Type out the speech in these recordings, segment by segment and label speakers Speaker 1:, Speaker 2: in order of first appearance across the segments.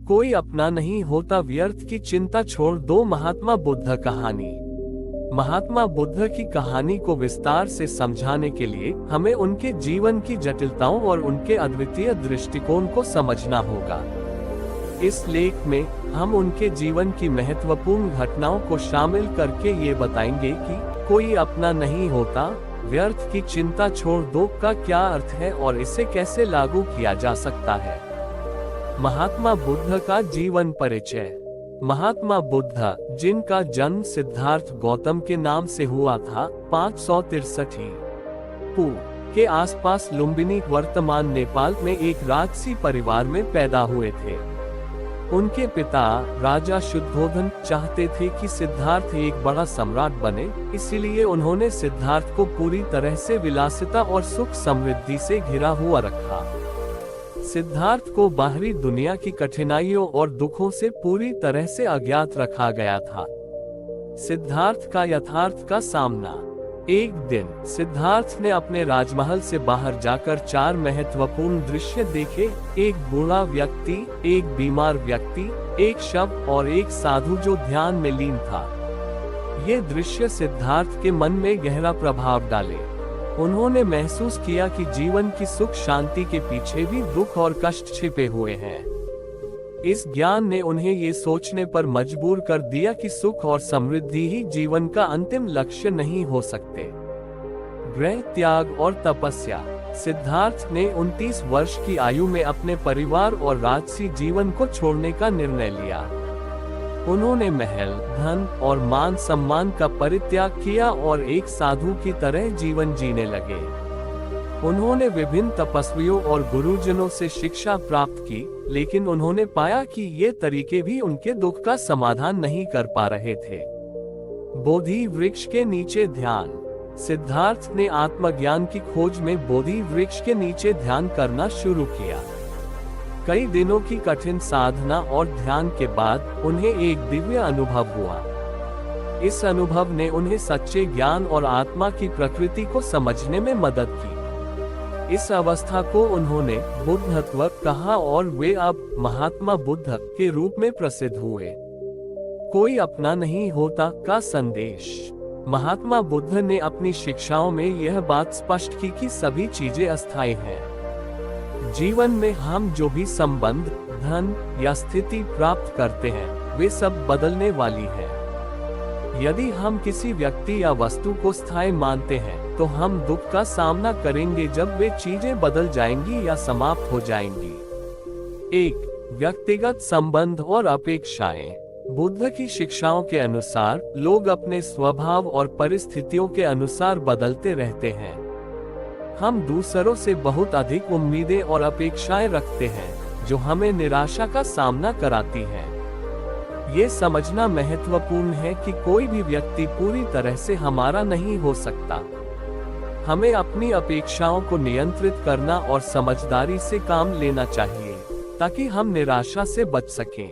Speaker 1: कोई अपना नहीं होता, व्यर्थ की चिंता छोड़ दो। महात्मा बुद्ध कहानी। महात्मा बुद्ध की कहानी को विस्तार से समझाने के लिए हमें उनके जीवन की जटिलताओं और उनके अद्वितीय दृष्टिकोण को समझना होगा। इस लेख में हम उनके जीवन की महत्वपूर्ण घटनाओं को शामिल करके ये बताएंगे कि कोई अपना नहीं होता, व्यर्थ की चिंता छोड़ दो का क्या अर्थ है और इसे कैसे लागू किया जा सकता है। महात्मा बुद्ध का जीवन परिचय। महात्मा बुद्ध, जिनका जन्म सिद्धार्थ गौतम के नाम से हुआ था, 563 पूर्व के आसपास लुम्बिनी वर्तमान नेपाल में एक राजसी परिवार में पैदा हुए थे। उनके पिता राजा शुद्धोधन चाहते थे कि सिद्धार्थ एक बड़ा सम्राट बने, इसीलिए उन्होंने सिद्धार्थ को पूरी तरह से विलासिता और सुख समृद्धि से घिरा हुआ रखा। सिद्धार्थ को बाहरी दुनिया की कठिनाइयों और दुखों से पूरी तरह से अज्ञात रखा गया था। सिद्धार्थ का यथार्थ का सामना। एक दिन सिद्धार्थ ने अपने राजमहल से बाहर जाकर 4 महत्वपूर्ण दृश्य देखे। एक बूढ़ा व्यक्ति, एक बीमार व्यक्ति, एक शव और एक साधु जो ध्यान में लीन था। ये दृश्य सिद्धार्थ के मन में गहरा प्रभाव डाले। उन्होंने महसूस किया कि जीवन की सुख शांति के पीछे भी दुख और कष्ट छिपे हुए हैं। इस ज्ञान ने उन्हें ये सोचने पर मजबूर कर दिया कि सुख और समृद्धि ही जीवन का अंतिम लक्ष्य नहीं हो सकते। गृह त्याग और तपस्या। सिद्धार्थ ने 29 वर्ष की आयु में अपने परिवार और राजसी जीवन को छोड़ने का निर्णय लिया। उन्होंने महल, धन और मान सम्मान का परित्याग किया और एक साधु की तरह जीवन जीने लगे। उन्होंने विभिन्न तपस्वियों और गुरुजनों से शिक्षा प्राप्त की, लेकिन उन्होंने पाया कि ये तरीके भी उनके दुख का समाधान नहीं कर पा रहे थे। बोधि वृक्ष के नीचे ध्यान। सिद्धार्थ ने आत्मज्ञान की खोज में बोधि वृक्ष के नीचे ध्यान करना शुरू किया। कई दिनों की कठिन साधना और ध्यान के बाद उन्हें एक दिव्य अनुभव हुआ। इस अनुभव ने उन्हें सच्चे ज्ञान और आत्मा की प्रकृति को समझने में मदद की। इस अवस्था को उन्होंने बुद्धत्व कहा और वे अब महात्मा बुद्ध के रूप में प्रसिद्ध हुए। कोई अपना नहीं होता का संदेश। महात्मा बुद्ध ने अपनी शिक्षाओं में यह बात स्पष्ट की कि सभी चीजें अस्थायी हैं। जीवन में हम जो भी संबंध, धन या स्थिति प्राप्त करते हैं, वे सब बदलने वाली है। यदि हम किसी व्यक्ति या वस्तु को स्थायी मानते हैं, तो हम दुख का सामना करेंगे जब वे चीजें बदल जाएंगी या समाप्त हो जाएंगी। 1. व्यक्तिगत संबंध और अपेक्षाएं। बुद्ध की शिक्षाओं के अनुसार लोग अपने स्वभाव और परिस्थितियों के अनुसार बदलते रहते हैं। हम दूसरों से बहुत अधिक उम्मीदें और अपेक्षाएं रखते हैं, जो हमें निराशा का सामना कराती हैं। ये समझना महत्वपूर्ण है कि कोई भी व्यक्ति पूरी तरह से हमारा नहीं हो सकता। हमें अपनी अपेक्षाओं को नियंत्रित करना और समझदारी से काम लेना चाहिए, ताकि हम निराशा से बच सकें।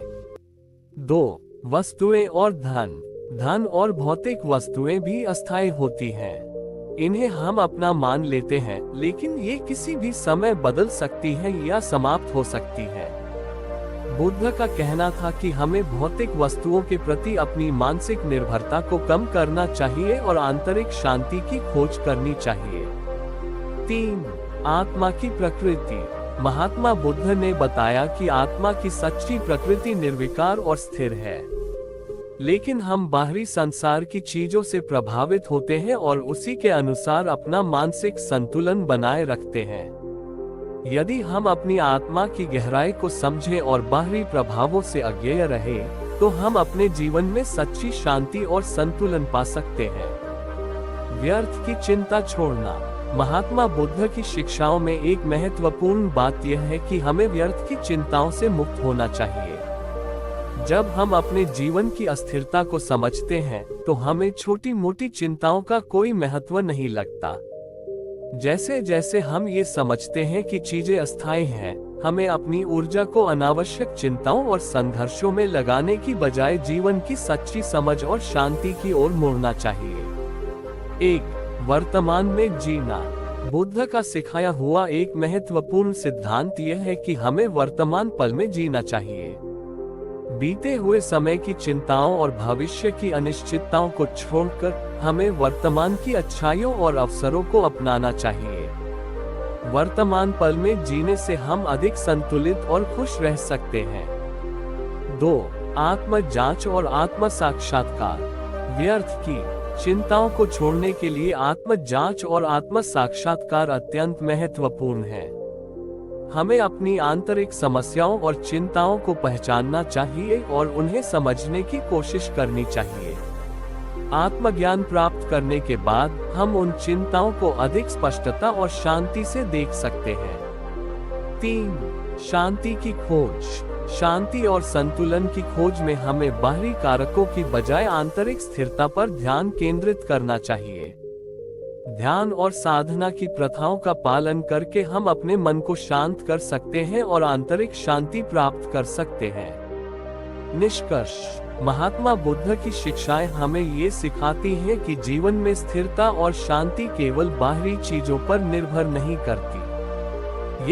Speaker 1: 2. वस्तुएं और धन। धन और भौतिक वस्तुएं भी अस्थायी होती हैं। इन्हें हम अपना मान लेते हैं, लेकिन ये किसी भी समय बदल सकती हैं या समाप्त हो सकती हैं। बुद्ध का कहना था कि हमें भौतिक वस्तुओं के प्रति अपनी मानसिक निर्भरता को कम करना चाहिए और आंतरिक शांति की खोज करनी चाहिए। 3. आत्मा की प्रकृति। महात्मा बुद्ध ने बताया कि आत्मा की सच्ची प्रकृति निर्विकार और स्थिर है, लेकिन हम बाहरी संसार की चीजों से प्रभावित होते हैं और उसी के अनुसार अपना मानसिक संतुलन बनाए रखते हैं। यदि हम अपनी आत्मा की गहराई को समझें और बाहरी प्रभावों से अज्ञेय रहे, तो हम अपने जीवन में सच्ची शांति और संतुलन पा सकते हैं। व्यर्थ की चिंता छोड़ना। महात्मा बुद्ध की शिक्षाओं में एक महत्वपूर्ण बात यह है कि हमें व्यर्थ की चिंताओं से मुक्त होना चाहिए। जब हम अपने जीवन की अस्थिरता को समझते हैं, तो हमें छोटी मोटी चिंताओं का कोई महत्व नहीं लगता। जैसे जैसे हम ये समझते हैं कि चीजें अस्थायी हैं, हमें अपनी ऊर्जा को अनावश्यक चिंताओं और संघर्षों में लगाने की बजाय जीवन की सच्ची समझ और शांति की ओर मुड़ना चाहिए। 1. वर्तमान में जीना। बुद्ध का सिखाया हुआ एक महत्वपूर्ण सिद्धांत यह है कि हमें वर्तमान पल में जीना चाहिए। बीते हुए समय की चिंताओं और भविष्य की अनिश्चितताओं को छोड़कर हमें वर्तमान की अच्छाइयों और अवसरों को अपनाना चाहिए। वर्तमान पल में जीने से हम अधिक संतुलित और खुश रह सकते हैं। 2. आत्म जांच और आत्म साक्षात्कार। व्यर्थ की चिंताओं को छोड़ने के लिए आत्म जांच और आत्म साक्षात्कार अत्यंत महत्वपूर्ण है। हमें अपनी आंतरिक समस्याओं और चिंताओं को पहचानना चाहिए और उन्हें समझने की कोशिश करनी चाहिए। आत्मज्ञान प्राप्त करने के बाद हम उन चिंताओं को अधिक स्पष्टता और शांति से देख सकते हैं। 3. शांति की खोज। शांति और संतुलन की खोज में हमें बाहरी कारकों की बजाय आंतरिक स्थिरता पर ध्यान केंद्रित करना चाहिए। ध्यान और साधना की प्रथाओं का पालन करके हम अपने मन को शांत कर सकते हैं और आंतरिक शांति प्राप्त कर सकते हैं। निष्कर्ष, महात्मा बुद्ध की शिक्षाएं हमें ये सिखाती हैं कि जीवन में स्थिरता और शांति केवल बाहरी चीजों पर निर्भर नहीं करती।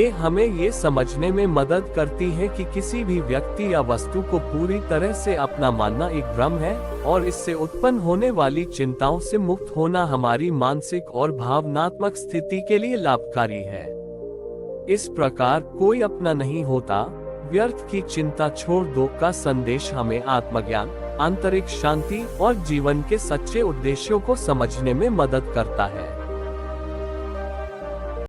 Speaker 1: ये हमें ये समझने में मदद करती है कि किसी भी व्यक्ति या वस्तु को पूरी तरह से अपना मानना एक भ्रम है और इससे उत्पन्न होने वाली चिंताओं से मुक्त होना हमारी मानसिक और भावनात्मक स्थिति के लिए लाभकारी है। इस प्रकार कोई अपना नहीं होता, व्यर्थ की चिंता छोड़ दो का संदेश हमें आत्मज्ञान, आंतरिक शांति और जीवन के सच्चे उद्देश्यों को समझने में मदद करता है।